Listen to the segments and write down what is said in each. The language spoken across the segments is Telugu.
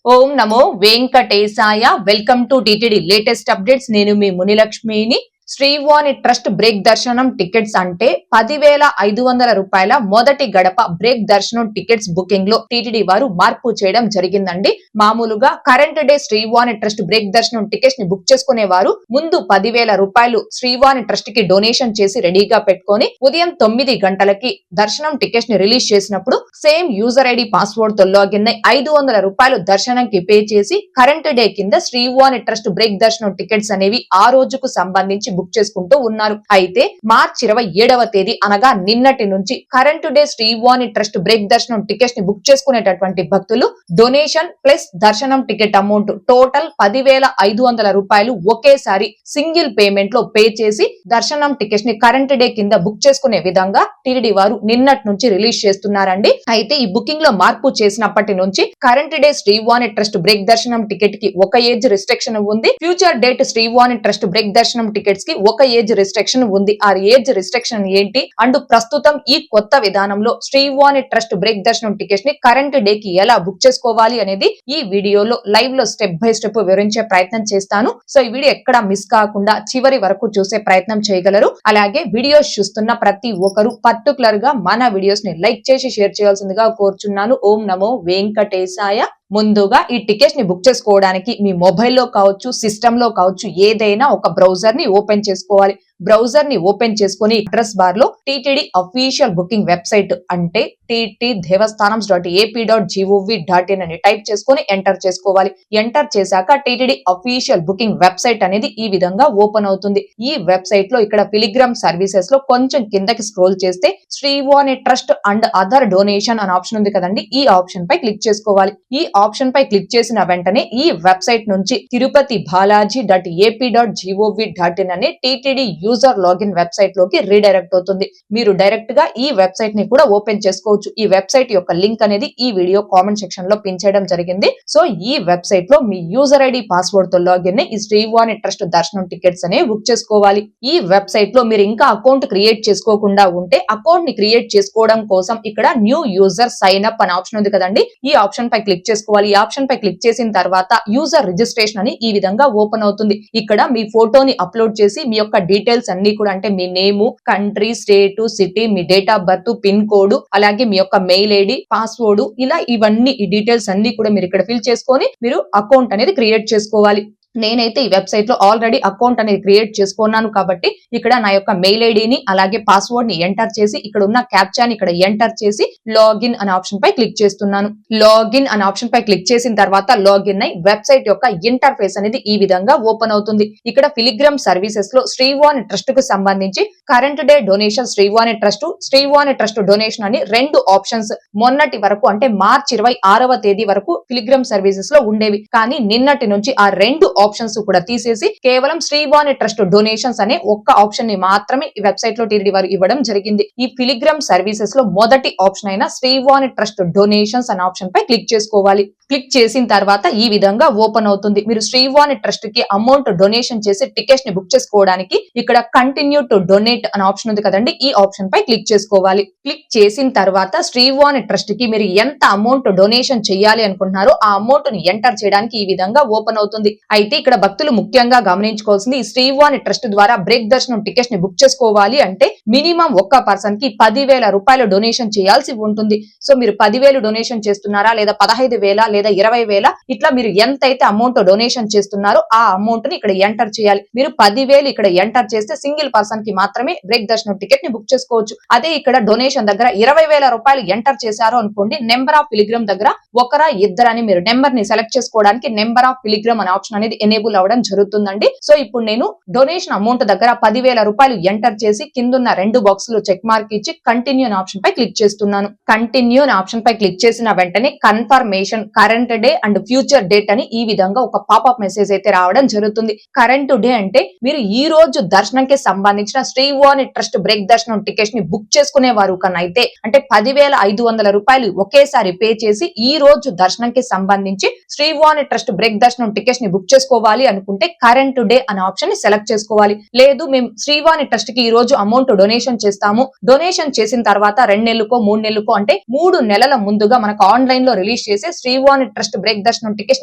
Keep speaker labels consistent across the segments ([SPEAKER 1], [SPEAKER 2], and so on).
[SPEAKER 1] Om Namo Venkatesaya. Welcome to TTD latest updates. నేను మీ మునిలక్ష్మిని. శ్రీవాణి ట్రస్ట్ బ్రేక్ దర్శనం టికెట్స్ అంటే 10,500 రూపాయల మొదటి గడప బ్రేక్ దర్శనం టికెట్స్ బుకింగ్ లో టిటిడి వారు మార్పు చేయడం జరిగిందండి. మామూలుగా current day Srivani trust break దర్శనం టికెట్స్ ని బుక్ చేసుకునే వారు ముందు 10,000 రూపాయలు శ్రీవాణి ట్రస్ట్ కి డొనేషన్ చేసి రెడీగా పెట్టుకొని ఉదయం 9 గంటలకి దర్శనం టికెట్స్ ని రిలీజ్ చేసినప్పుడు సేమ్ యూజర్ ఐడి పాస్వర్డ్ తో లాగిన్ అయి 500 రూపాయలు దర్శనంకి పే చేసి కరెంట్ డే కింద శ్రీవాణి ట్రస్ట్ బ్రేక్ దర్శనం టికెట్స్ అనేవి ఆ రోజుకు సంబంధించి బుక్ చేసుకుంటూ ఉన్నారు. అయితే మార్చి 27వ తేదీ అనగా నిన్నటి నుంచి current day Srivani trust break దర్శనం టికెట్స్ ని బుక్ చేసుకునేటటువంటి భక్తులు డొనేషన్ ప్లస్ దర్శనం టికెట్ అమౌంట్ టోటల్ 10,500 రూపాయలు ఒకేసారి సింగిల్ పేమెంట్ లో పే చేసి దర్శనం టికెట్స్ ని కరెంట్ డే కింద బుక్ చేసుకునే విధంగా టిటిడి వారు నిన్నటి నుంచి రిలీజ్ చేస్తున్నారండి. అయితే ఈ బుకింగ్ లో మార్పు చేసినప్పటి నుంచి current day Srivani trust break దర్శనం టికెట్ కి ఒక ఏజ్ రిస్ట్రిక్షన్ ఉంది. Future date Srivani trust break దర్శనం టికెట్స్ కి ఒక ఏజ్ రిస్ట్రిక్షన్ ఉంది. ఆ ఏజ్ రిస్ట్రిక్షన్ ఏంటి అండ్ ప్రస్తుతం ఈ కొత్త విధానంలో శ్రీవాణి ట్రస్ట్ బ్రేక్ దర్శనం టికెట్స్ ని కరెంట్ డే కి ఎలా బుక్ చేసుకోవాలి అనేది ఈ వీడియోలో లైవ్ లో స్టెప్ బై స్టెప్ వివరించే ప్రయత్నం చేస్తాను. సో ఈ వీడియో ఎక్కడ మిస్ కాకుండా చివరి వరకు చూసే ప్రయత్నం చేయగలరు. అలాగే వీడియోస్ చూస్తున్న ప్రతి ఒక్కరు పర్టికులర్ గా మన వీడియోస్ ని లైక్ చేసి షేర్ చేయాల్సిందిగా కోరుచున్నాను. ఓం నమో వెంకటేశాయ. ముందుగా ఈ టికెట్స్ ని బుక్ చేసుకోవడానికి మీ మొబైల్లో కావచ్చు, సిస్టమ్ లో కావచ్చు, ఏదైనా ఒక బ్రౌజర్ ని ఓపెన్ చేసుకోవాలి. బ్రౌజర్ ని ఓపెన్ చేసుకుని అడ్రస్ బార్ లో టిటిడి అఫీషియల్ బుకింగ్ వెబ్సైట్ అంటే ttdevastanams.ap.gov.in అని టైప్ చేసుకుని ఎంటర్ చేసుకోవాలి. ఎంటర్ చేశాక టిటిడి అఫీషియల్ బుకింగ్ వెబ్సైట్ అనేది ఈ విధంగా ఓపెన్ అవుతుంది. ఈ వెబ్సైట్ లో ఇక్కడ పిలిగ్రామ్ సర్వీసెస్ లో కొంచెం కిందకి స్క్రోల్ చేస్తే Srivani trust and other donation అనే ఆప్షన్ ఉంది కదండి. ఈ ఆప్షన్ పై క్లిక్ చేసుకోవాలి. ఈ ఆప్షన్ పై క్లిక్ చేసిన వెంటనే ఈ వెబ్సైట్ నుంచి tirupatibalaji.ap.gov.in అనే టిటిడి యూజర్ లాగిన్ వెబ్సైట్ లోకి రీడైరెక్ట్ అవుతుంది. మీరు డైరెక్ట్ గా ఈ వెబ్సైట్ ని కూడా ఓపెన్ చేసుకోవచ్చు. ఈ వెబ్సైట్ యొక్క లింక్ అనేది ఈ వీడియో కామెంట్ సెక్షన్ లో పిన్ చేయడం జరిగింది. సో ఈ వెబ్సైట్ లో మీ యూజర్ ఐడి పాస్వర్డ్ తో లాగిన్ ఈ శ్రీవాణి ట్రస్ట్ దర్శనం టికెట్స్ అనేవి బుక్ చేసుకోవాలి. ఈ వెబ్సైట్ లో మీరు ఇంకా అకౌంట్ క్రియేట్ చేసుకోకుండా ఉంటే అకౌంట్ ని క్రియేట్ చేసుకోవడం కోసం ఇక్కడ న్యూ యూజర్ సైన్ అప్ అనే ఆప్షన్ ఉంది కదండి. ఈ ఆప్షన్ పై క్లిక్ చేసుకోవాలి. ఈ ఆప్షన్ పై క్లిక్ చేసిన తర్వాత యూజర్ రిజిస్ట్రేషన్ అని ఈ విధంగా ఓపెన్ అవుతుంది. ఇక్కడ మీ ఫోటోని అప్లోడ్ చేసి మీ యొక్క డీటెయిల్స్ అన్ని కూడా అంటే మీ నేము, కంట్రీ, స్టేట్, సిటీ, మీ date of birth, pin code, అలాగే మీ యొక్క మెయిల్ ఐడి, పాస్వర్డ్, ఇలా ఇవన్నీ ఈ డీటెయిల్స్ అన్ని కూడా మీరు ఇక్కడ ఫిల్ చేసుకొని మీరు అకౌంట్ అనేది క్రియేట్ చేసుకోవాలి. నేనైతే ఈ వెబ్సైట్ లో ఆల్రెడీ అకౌంట్ అనేది క్రియేట్ చేసుకున్నాను కాబట్టి ఇక్కడ నా యొక్క మెయిల్ ఐడిని అలాగే పాస్వర్డ్ ని ఎంటర్ చేసి ఇక్కడ ఉన్న క్యాప్చాని ఇక్కడ ఎంటర్ చేసి లాగిన్ అనే ఆప్షన్ పై క్లిక్ చేస్తున్నాను. లాగిన్ అనే ఆప్షన్ పై క్లిక్ చేసిన తర్వాత లాగిన్ అయి వెబ్సైట్ యొక్క ఇంటర్ఫేస్ అనేది ఈ విధంగా ఓపెన్ అవుతుంది. ఇక్కడ పిలిగ్రామ్ సర్వీసెస్ లో శ్రీవాణి ట్రస్ట్ కు సంబంధించి current day donation Srivani trust donation అని రెండు ఆప్షన్స్ మొన్నటి వరకు అంటే మార్చి 26వ తేదీ వరకు పిలిగ్రామ్ సర్వీసెస్ లో ఉండేవి. కానీ నిన్నటి నుంచి ఆ రెండు ఆప్షన్స్ కూడా తీసేసి కేవలం శ్రీవాణి ట్రస్ట్ డొనేషన్స్ అనే ఒక్క ఆప్షన్ ని మాత్రమే ఈ వెబ్సైట్ లో టిటిడి వారు ఇవ్వడం జరిగింది. ఈ పిలిగ్రామ్ సర్వీసెస్ లో మొదటి ఆప్షన్ అయిన శ్రీవాణి ట్రస్ట్ డొనేషన్స్ అనే ఆప్షన్ పై క్లిక్ చేసుకోవాలి. క్లిక్ చేసిన తర్వాత ఈ విధంగా ఓపెన్ అవుతుంది. మీరు శ్రీవాణి ట్రస్ట్ కి అమౌంట్ డొనేషన్ చేసి టికెట్స్ ని బుక్ చేసుకోవడానికి ఇక్కడ కంటిన్యూ టు డొనేట్ అనే ఆప్షన్ ఉంది కదండి. ఈ ఆప్షన్ పై క్లిక్ చేసుకోవాలి. క్లిక్ చేసిన తర్వాత శ్రీవాణి ట్రస్ట్ కి మీరు ఎంత అమౌంట్ డొనేషన్ చేయాలి అనుకుంటున్నారో ఆ అమౌంట్ ని ఎంటర్ చేయడానికి ఈ విధంగా ఓపెన్ అవుతుంది. అయితే ఇక్కడ భక్తులు ముఖ్యంగా గమనించుకోవాల్సింది ఈ శ్రీవాణి ట్రస్ట్ ద్వారా బ్రేక్ దర్శనం టికెట్స్ ని బుక్ చేసుకోవాలి అంటే మినిమం ఒక్క పర్సన్ కి 10,000 రూపాయలు డొనేషన్ చేయాల్సి ఉంటుంది. సో మీరు 10,000 డొనేషన్ చేస్తున్నారా లేదా 15,000 లేదా 20,000 ఇట్లా మీరు ఎంతైతే అమౌంట్ డొనేషన్ చేస్తున్నారో ఆ అమౌంట్ ని ఇక్కడ ఎంటర్ చేయాలి. మీరు 10,000 ఇక్కడ ఎంటర్ చేస్తే సింగిల్ పర్సన్ కి మాత్రమే బ్రేక్ దర్శనం టికెట్ ని బుక్ చేసుకోవచ్చు. అదే ఇక్కడ డొనేషన్ దగ్గర 20,000 రూపాయలు ఎంటర్ చేశారు అనుకోండి, నెంబర్ ఆఫ్ పిలిగ్రామ్ దగ్గర ఒకరా ఇద్దరని మీరు నెంబర్ ని సెలెక్ట్ చేసుకోవడానికి నెంబర్ ఆఫ్ పిలిగ్రామ్ అనే ఆప్షన్ అనేది ఎనేబుల్ అవ్వడం జరుగుతుందండి. సో ఇప్పుడు నేను డొనేషన్ అమౌంట్ దగ్గర 10,000 రూపాయలు ఎంటర్ చేసి కిందున్న రెండు బాక్స్ లో చెక్ మార్క్ ఇచ్చి కంటిన్యూ అనే ఆప్షన్ పై క్లిక్ చేస్తున్నాను. కంటిన్యూ అనే ఆప్షన్ పై క్లిక్ చేసిన వెంటనే confirmation current day and future date అని ఈ విధంగా ఒక పాపప్ మెసేజ్ అయితే రావడం జరుగుతుంది. కరెంట్ డే అంటే మీరు ఈ రోజు దర్శనంకి సంబంధించిన శ్రీవాణి ట్రస్ట్ బ్రేక్ దర్శనం టికెట్స్ ని బుక్ చేసుకునే వారు కన్నా అయితే అంటే 10,500 రూపాయలు ఒకేసారి పే చేసి ఈ రోజు దర్శనంకి సంబంధించి శ్రీవాణి ట్రస్ట్ బ్రేక్ దర్శనం టికెట్స్ ని బుక్ చేసుకోవాలి అనుకుంటే కరెంట్ డే అనే ఆప్షన్ ని సెలెక్ట్ చేసుకోవాలి. లేదు మేము శ్రీవాణి ట్రస్ట్ కి ఈ రోజు అమౌంట్ డొనేషన్ చేస్తాము, డొనేషన్ చేసిన తర్వాత 2 నెలలకో 3 నెలలకో అంటే 3 నెలల ముందుగా మనకు ఆన్లైన్ లో రిలీజ్ చేసే శ్రీవాణి శ్రీవాణి ట్రస్ట్ బ్రేక్ దర్శనం టికెట్స్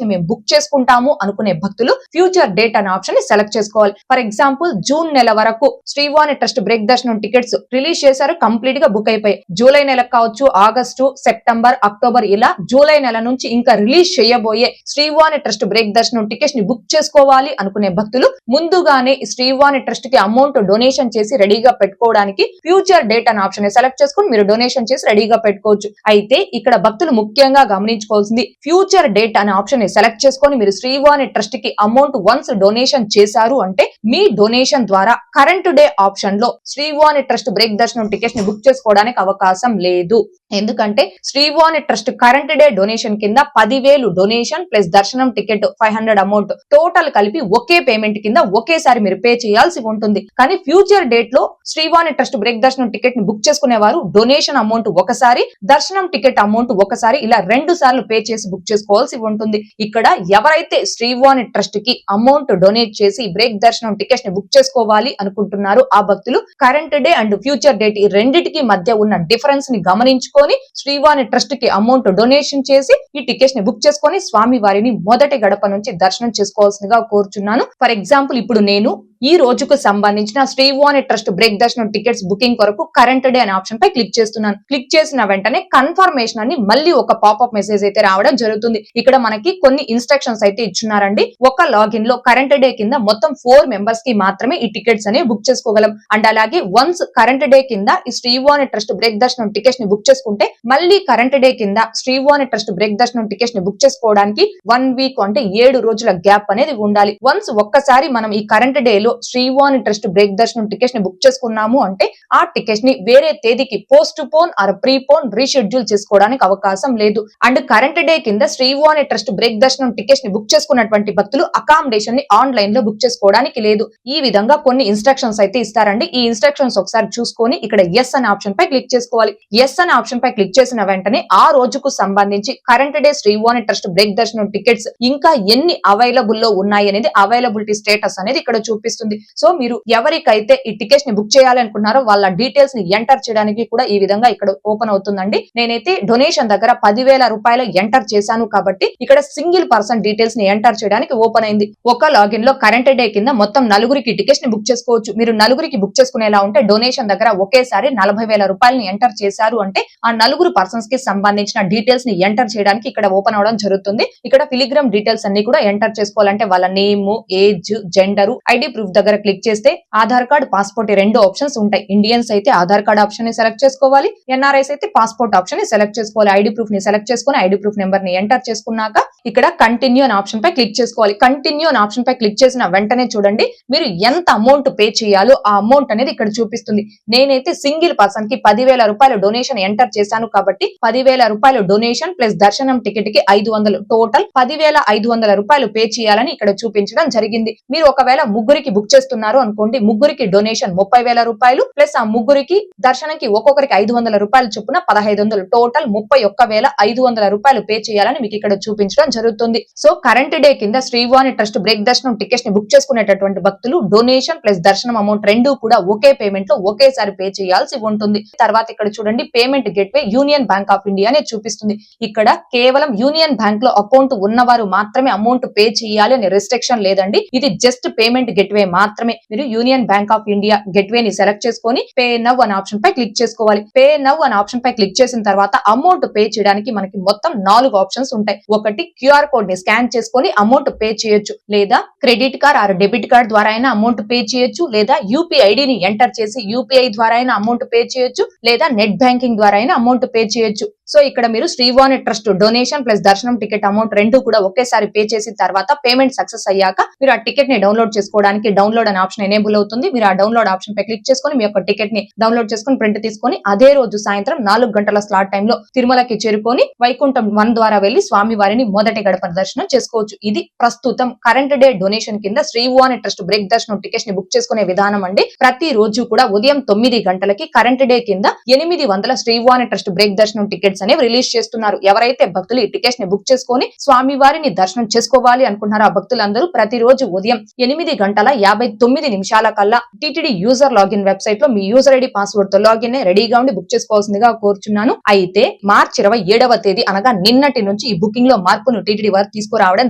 [SPEAKER 1] ని మేము బుక్ చేసుకుంటాము అనుకునే భక్తులు ఫ్యూచర్ డేట్ అనే ఆప్షన్ ని సెలెక్ట్ చేసుకోవాలి. ఫర్ ఎగ్జాంపుల్ జూన్ నెల వరకు శ్రీవాణి ట్రస్ట్ బ్రేక్ దర్శనం టికెట్స్ రిలీజ్ చేశారు, కంప్లీట్ గా బుక్ అయిపోయి. జూలై నెల కావచ్చు, ఆగస్టు, సెప్టెంబర్, అక్టోబర్, ఇలా జూలై నెల నుంచి ఇంకా రిలీజ్ చేయబోయే శ్రీవాణి ట్రస్ట్ బ్రేక్ దర్శనం టికెట్స్ ని బుక్ చేసుకోవాలి అనుకునే భక్తులు ముందుగానే శ్రీవాణి ట్రస్ట్ కి అమౌంట్ డొనేషన్ చేసి రెడీగా పెట్టుకోవడానికి ఫ్యూచర్ డేట్ అనే ఆప్షన్ ని సెలెక్ట్ చేసుకుని మీరు డొనేషన్ చేసి రెడీగా పెట్టుకోవచ్చు. అయితే ఇక్కడ భక్తులు ముఖ్యంగా గమనించుకోవాల్సింది, ఫ్యూచర్ డేట్ అనే ఆప్షన్ ని సెలెక్ట్ చేసుకొని మీరు శ్రీవాణి ట్రస్ట్ కి అమౌంట్ వన్స్ డొనేషన్ చేశారు అంటే మీ డొనేషన్ ద్వారా కరెంట్ డే ఆప్షన్ లో శ్రీవాణి ట్రస్ట్ బ్రేక్ దర్శనం టికెట్స్ ని బుక్ చేసుకోవడానికి అవకాశం లేదు. ఎందుకంటే Srivani trust current day donation కింద 10,000 డొనేషన్ ప్లస్ దర్శనం టికెట్ 500 అమౌంట్ టోటల్ కలిపి ఒకే పేమెంట్ కింద ఒకేసారి మీరు పే చేయాల్సి ఉంటుంది. కానీ ఫ్యూచర్ డేట్ లో శ్రీవాణి ట్రస్ట్ బ్రేక్ దర్శనం టికెట్ ని బుక్ చేసుకునేవారు డొనేషన్ అమౌంట్ ఒకసారి, దర్శనం టికెట్ అమౌంట్ ఒకసారి, ఇలా 2 సార్లు పే చేసి బుక్ చేసుకోవాల్సి ఉంటుంది. ఇక్కడ ఎవరైతే శ్రీవాణి ట్రస్ట్ కి అమౌంట్ డొనేట్ చేసి బ్రేక్ దర్శనం టికెట్స్ ని బుక్ చేసుకోవాలి అనుకుంటున్నారు ఆ భక్తులు current day and future date ఈ రెండిటికి మధ్య ఉన్న డిఫరెన్స్ ని గమనించుకొని శ్రీవాణి ట్రస్ట్ కి అమౌంట్ డొనేషన్ చేసి ఈ టికెట్స్ ని బుక్ చేసుకొని స్వామి వారిని మొదటి గడప నుంచి దర్శనం చేసుకోవాల్సిందిగా కోరుచున్నాను. ఫర్ ఎగ్జాంపుల్ ఇప్పుడు నేను ఈ రోజుకు సంబంధించిన శ్రీవాణి ట్రస్ట్ బ్రేక్ దర్శనం టికెట్స్ బుకింగ్ కొరకు కరెంట్ డే అనే ఆప్షన్ పై క్లిక్ చేస్తున్నాను. క్లిక్ చేసిన వెంటనే కన్ఫర్మేషన్ అని మళ్ళీ ఒక పాపప్ మెసేజ్ అయితే రావడం జరుగుతుంది. ఇక్కడ మనకి కొన్ని ఇన్స్ట్రక్షన్స్ అయితే ఇచ్చున్నారండి. ఒక లాగిన్ లో కరెంట్ డే కింద మొత్తం 4 మెంబర్స్ కి మాత్రమే ఈ టికెట్స్ అనేవి బుక్ చేసుకోగలం. అండ్ అలాగే వన్స్ కరెంట్ డే కింద ఈ శ్రీవాణి ట్రస్ట్ బ్రేక్ దర్శనం టికెట్స్ ని బుక్ చేసుకుంటే మళ్ళీ కరెంట్ డే కింద శ్రీవాణి ట్రస్ట్ బ్రేక్ దర్శనం టికెట్స్ ని బుక్ చేసుకోవడానికి 1 వీక్ అంటే 7 రోజుల గ్యాప్ అనేది ఉండాలి. వన్స్ ఒక్కసారి మనం ఈ కరెంట్ డే లో శ్రీవాణి ట్రస్ట్ బ్రేక్ దర్శనం టికెట్స్ ని బుక్ చేసుకున్నాము అంటే ఆ టికెట్స్ ని వేరే తేదీకి postpone or prepone reschedule చేసుకోవడానికి అవకాశం లేదు. అండ్ కరెంట్ డే కింద శ్రీవాణి ట్రస్ట్ బ్రేక్ దర్శనం టికెట్స్ ని బుక్ చేసుకున్నటువంటి భక్తులు అకామిడేషన్ ని ఆన్లైన్ లో బుక్ చేసుకోవడానికి లేదు. ఈ విధంగా కొన్ని ఇన్స్ట్రక్షన్స్ అయితే ఇస్తారండి. ఈ ఇన్స్ట్రక్షన్స్ ఒకసారి చూసుకొని ఇక్కడ ఎస్ అనే ఆప్షన్ పై క్లిక్ చేసుకోవాలి. ఎస్ అనే ఆప్షన్ పై క్లిక్ చేసిన వెంటనే ఆ రోజుకు సంబంధించి current day Srivani trust break దర్శనం టికెట్స్ ఇంకా ఎన్ని అవైలబుల్ లో ఉన్నాయి అనేది అవైలబిలిటీ స్టేటస్ అనేది ఇక్కడ చూపిస్తుంది. సో మీరు ఎవరికైతే ఈ టికెట్స్ ని బుక్ చేయాలనుకున్నారో వాళ్ళ డీటెయిల్స్ ని ఎంటర్ చేయడానికి కూడా ఈ విధంగా ఇక్కడ ఓపెన్ అవుతుందండి. నేనైతే డొనేషన్ దగ్గర 10,000 రూపాయలు ఎంటర్ చేశాను కాబట్టి ఇక్కడ సింగిల్ పర్సన్ డీటెయిల్స్ ని ఎంటర్ చేయడానికి ఓపెన్ అయింది. ఒక లాగిన్ లో కరెంట్ డే కింద మొత్తం 4 టికెట్స్ ని బుక్ చేసుకోవచ్చు. మీరు 4 బుక్ చేసుకునేలా ఉంటే డొనేషన్ దగ్గర ఒకేసారి 40,000 రూపాయలని ఎంటర్ చేశారు అంటే ఆ 4 పర్సన్స్ కి సంబంధించిన డీటెయిల్స్ ని ఎంటర్ చేయడానికి ఇక్కడ ఓపెన్ అవడం జరుగుతుంది. ఇక్కడ ఫిలిగ్రామ్ డీటెయిల్స్ అన్ని కూడా ఎంటర్ చేసుకోవాలంటే వాళ్ళ name, age, gender, ID proof దగ్గర క్లిక్ చేస్తే ఆధార్ కార్డ్, పాస్పోర్ట్ 2 ఆప్షన్స్ ఉంటాయి. ఇండియన్స్ అయితే ఆధార్ కార్డ్ ఆప్షన్ ని సెలెక్ట్ చేసుకోవాలి, ఎన్ఆర్ఐస్ అయితే పాస్పోర్ట్ ఆప్షన్ ని సెలెక్ట్ చేసుకోవాలి. ఐడి ప్రూఫ్ ని సెలెక్ట్ చేసుకుని ఐడి ప్రూఫ్ నెంబర్ ని ఎంటర్ చేసుకున్నాక ఇక్కడ కంటిన్యూ అనే ఆప్షన్ పై క్లిక్ చేసుకోవాలి. కంటిన్యూ అనే ఆప్షన్ పై క్లిక్ చేసిన వెంటనే చూడండి మీరు ఎంత అమౌంట్ పే చేయాలో ఆ అమౌంట్ అనేది ఇక్కడ చూపిస్తుంది. నేనైతే సింగిల్ పర్సన్ కి 10,000 రూపాయలు డొనేషన్ ఎంటర్ చేశాను కాబట్టి 10,000 రూపాయలు డొనేషన్ ప్లస్ దర్శనం టికెట్ కి 500 టోటల్ 10,500 రూపాయలు పే చేయాలని ఇక్కడ చూపించడం జరిగింది. మీరు ఒకవేళ ముగ్గురికి బుక్ చేస్తున్నారు అనుకోండి, ముగ్గురికి డొనేషన్ 30,000 రూపాయలు ప్లస్ ఆ ముగ్గురికి దర్శనంకి ఒక్కొక్కరికి 500 రూపాయలు చొప్పున 1,500 టోటల్ 31,500 రూపాయలు పే చేయాలని మీకు ఇక్కడ చూపించడం జరుగుతుంది. సో కరెంట్ డే కింద శ్రీవాణి ట్రస్ట్ బ్రేక్ దర్శనం టికెట్స్ ని బుక్ చేసుకునేటటువంటి భక్తులు డొనేషన్ ప్లస్ దర్శనం అమౌంట్ 2 కూడా ఒకే పేమెంట్ లో ఒకేసారి పే చేయాల్సి ఉంటుంది. తర్వాత ఇక్కడ చూడండి payment gateway union bank of India అనే చూపిస్తుంది. ఇక్కడ కేవలం యూనియన్ బ్యాంక్ లో అకౌంట్ ఉన్నవారు మాత్రమే అమౌంట్ పే చేయాలి అనే రెస్ట్రిక్షన్ లేదండి. ఇది జస్ట్ పేమెంట్ గేట్వే మాత్రమే. మీరు union bank of India gateway ని సెలెక్ట్ చేసుకొని పే నవ్ అనే ఆప్షన్ పై క్లిక్ చేసుకోవాలి. పే నవ్ అనే ఆప్షన్ పై క్లిక్ చేసిన తర్వాత అమౌంట్ పే చేయడానికి మనకి మొత్తం 4 ఆప్షన్స్ ఉంటాయి. ఒకటి క్యూఆర్ కోడ్ ని స్కాన్ చేసుకొని అమౌంట్ పే చేయొచ్చు, లేదా credit card or debit card ద్వారా అయినా అమౌంట్ పే చేయొచ్చు, లేదా యూపీఐ ఐడిని ఎంటర్ చేసి యూపీఐ ద్వారా అయినా అమౌంట్ పే చేయొచ్చు, లేదా నెట్ బ్యాంకింగ్ ద్వారా అయినా అమౌంట్ పే చేయొచ్చు. సో ఇక్కడ మీరు శ్రీవాణి ట్రస్ట్ డొనేషన్ ప్లస్ దర్శనం టికెట్ అమౌంట్ 2 కూడా ఒకేసారి పే చేసిన తర్వాత పేమెంట్ సక్సెస్ అయ్యాక మీరు ఆ టికెట్ ని డౌన్లోడ్ చేసుకోవడానికి డౌన్లోడ్ అనే ఆప్షన్ ఎనేబుల్ అవుతుంది. మీరు ఆ డౌన్లోడ్ ఆప్షన్ పై క్లిక్ చేసుకొని మీ యొక్క టికెట్ ని డౌన్లోడ్ చేసుకొని ప్రింట్ తీసుకొని అదే రోజు సాయంత్రం 4 గంటల స్లాట్ టైమ్ లో తిరుమలకి చేరుకొని వైకుంఠం 1 ద్వారా వెళ్లి స్వామి వారిని మొదటి గడప దర్శనం చేసుకోవచ్చు. ఇది ప్రస్తుతం కరెంట్ డే డొనేషన్ కింద శ్రీవాణి ట్రస్ట్ బ్రేక్ దర్శనం టికెట్స్ ని బుక్ చేసుకునే విధానం అండి. ప్రతి రోజు కూడా ఉదయం 9 గంటలకి కరెంట్ డే కింద 800 శ్రీవాణి ట్రస్ట్ బ్రేక్ దర్శనం టికెట్స్ టికెట్స్ అనేవి రిలీజ్ చేస్తున్నారు. ఎవరైతే భక్తులు ఈ టికెట్స్ ని బుక్ చేసుకొని స్వామి వారిని దర్శనం చేసుకోవాలి అనుకుంటున్నారో ఆ భక్తులందరూ ప్రతిరోజు ఉదయం 8:59 కల్లా టీటీడీ యూజర్ లాగిన్ వెబ్సైట్ లో మీ యూజర్ ఐడి పాస్వర్డ్ తో లాగిన్ రెడీగా ఉండి బుక్ చేసుకోవాల్సిందిగా కోరుచున్నాను. అయితే మార్చి 27వ తేదీ అనగా నిన్నటి నుంచి ఈ బుకింగ్ లో మార్పును టీటీడీ వారు తీసుకురావడం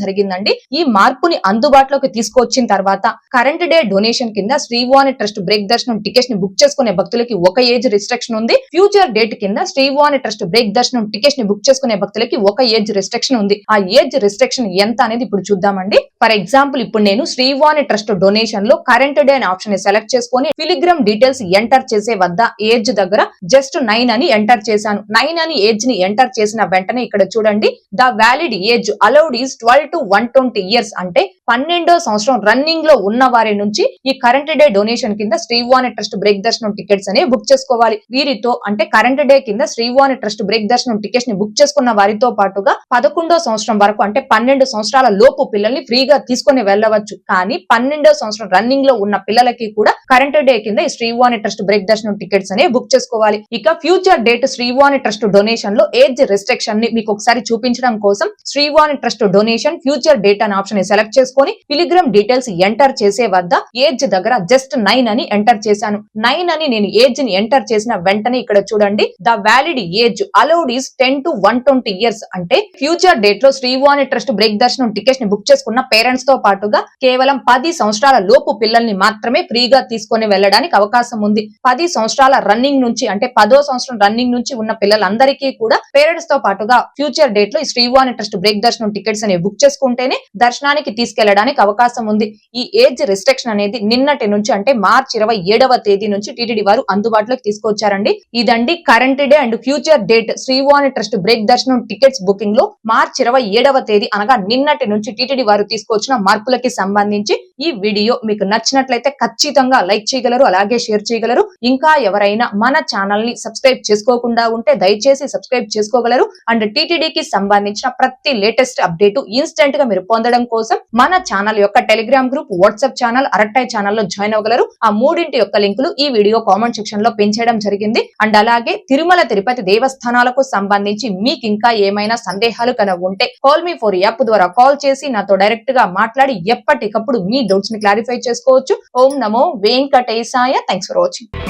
[SPEAKER 1] జరిగిందండి. ఈ మార్పుని అందుబాటులోకి తీసుకొచ్చిన తర్వాత కరెంట్ డే డొనేషన్ కింద శ్రీవాణి ట్రస్ట్ బ్రేక్ దర్శనం టికెట్స్ ని బుక్ చేసుకునే భక్తులకి ఒక ఏజ్ రిస్ట్రిక్షన్ ఉంది. ఫ్యూచర్ డేట్ కింద శ్రీవాణి ట్రస్ట్ బ్రేక్ దర్శనం టికెట్స్ ని బుక్ చేసుకునే భక్తులకి ఒక ఏజ్ రిస్ట్రిక్షన్ ఉంది. ఆ ఏజ్ రిస్ట్రిక్షన్ ఎంత అనేది ఇప్పుడు చూద్దామండి. ఫర్ ఎగ్జాంపుల్ ఇప్పుడు నేను శ్రీవాణి ట్రస్ట్ డొనేషన్ లో కరెంట్ డే అనే ఆప్షన్ ని సెలెక్ట్ చేసుకొని పిలిగ్రమ్ డీటెయిల్స్ ఎంటర్ చేసే వద్ద ఏజ్ దగ్గర జస్ట్ 9 అని ఎంటర్ చేశాను. 9 అని ఏజ్ ని ఎంటర్ చేసిన వెంటనే ఇక్కడ చూడండి, the valid age allowed is 12 to 120 years అంటే 12వ సంవత్సరం రన్నింగ్ లో ఉన్న వారి నుంచి ఈ కరెంట్ డే డొనేషన్ కింద శ్రీవాణి ట్రస్ట్ బ్రేక్ దర్శనం టికెట్స్ అనేవి బుక్ చేసుకోవాలి. వీరితో అంటే కరెంట్ డే కింద శ్రీవాణి ట్రస్ట్ బ్రేక్ దర్శనం టికెట్స్ ని బుక్ చేసుకున్న వారితో పాటుగా 11వ సంవత్సరం వరకు అంటే 12 సంవత్సరాల లోపు పిల్లల్ని ఫ్రీగా తీసుకొని వెళ్ళవచ్చు. కానీ 12వ సంవత్సరం రన్నింగ్ లో ఉన్న పిల్లలకి కూడా కరెంట్ డే కింద ఈ శ్రీవాణి ట్రస్ట్ బ్రేక్ దర్శనం టికెట్స్ అనేవి బుక్ చేసుకోవాలి. ఇక future date Srivani trust donation లో ఏజ్ రిస్ట్రిక్షన్ ని మీకు ఒకసారి చూపించడం కోసం Srivani trust donation future date అనే ఆప్షన్ ని సెలెక్ట్ చేసుకొని పిలిగ్రమ్ డీటెయిల్స్ ఎంటర్ చేసే వద్ద ఏజ్ దగ్గర జస్ట్ 9 అని ఎంటర్ చేశాను. 9 అని నేను ఏజ్ ని ఎంటర్ చేసిన వెంటనే ఇక్కడ చూడండి, the valid age allowed is 10 to 120 years అంటే ఫ్యూచర్ డేట్ లో శ్రీవాణి ట్రస్ట్ బ్రేక్ దర్శనం టికెట్స్ ని బుక్ చేసుకున్న పేరెంట్స్ తో పాటుగా కేవలం 10 సంవత్సరాల లోపు పిల్లల్ని మాత్రమే ఫ్రీగా తీసుకొని వెళ్ళడానికి అవకాశం ఉంది. 10 సంవత్సరాల రన్నింగ్ నుంచి అంటే 10వ సంవత్సరం రన్నింగ్ నుంచి ఉన్న పిల్లలందరికీ కూడా పేరెంట్స్ తో పాటుగా ఫ్యూచర్ డేట్ లో ఈ శ్రీవాణి ట్రస్ట్ బ్రేక్ దర్శనం టికెట్స్ అనేవి బుక్ చేసుకుంటేనే దర్శనానికి తీసుకెళ్లడానికి అవకాశం ఉంది. ఈ ఏజ్ రిస్ట్రిక్షన్ అనేది నిన్నటి నుంచి అంటే మార్చి 27వ తేదీ నుంచి టీటీడీ వారు అందుబాటులోకి తీసుకొచ్చారండి. ఇదండి current day and future date Srivani trust break దర్శనం టికెట్స్ బుకింగ్ లో మార్చి 27వ తేదీ అనగా నిన్నటి నుంచి టీటీడీ వారు తీసుకొచ్చిన మార్పులకి సంబంధించి ఈ వీడియో మీకు నచ్చినట్లయితే ఖచ్చితంగా లైక్ చేయగలరు, అలాగే షేర్ చేయగలరు. ఇంకా ఎవరైనా మన ఛానల్ ని సబ్స్క్రైబ్ చేసుకోకుండా ఉంటే దయచేసి సబ్స్క్రైబ్ చేసుకోగలరు. అండ్ టీటీడీకి సంబంధించిన ప్రతి లేటెస్ట్ అప్డేట్ ఇన్స్టెంట్ గా మీరు పొందడం కోసం మన ఛానల్ యొక్క Telegram group, WhatsApp channel, Arattai ఛానల్లో జాయిన్ అవ్వగలరు. ఆ మూడింటి యొక్క లింకులు ఈ వీడియో కామెంట్ సెక్షన్ లో పెంచడం జరిగింది. అండ్ అలాగే తిరుమల తిరుపతి దేవస్థానాలకు సంబంధించి మీకు ఇంకా ఏమైనా సందేహాలు కనుక ఉంటే కాల్ మీ ఫర్ యాప్ ద్వారా కాల్ చేసి నాతో డైరెక్ట్ గా మాట్లాడి ఎప్పటికప్పుడు మీ డౌట్స్ ని క్లారిఫై చేసుకోవచ్చు. ఓం నమో వెంకటేశాయ. Thanks for watching.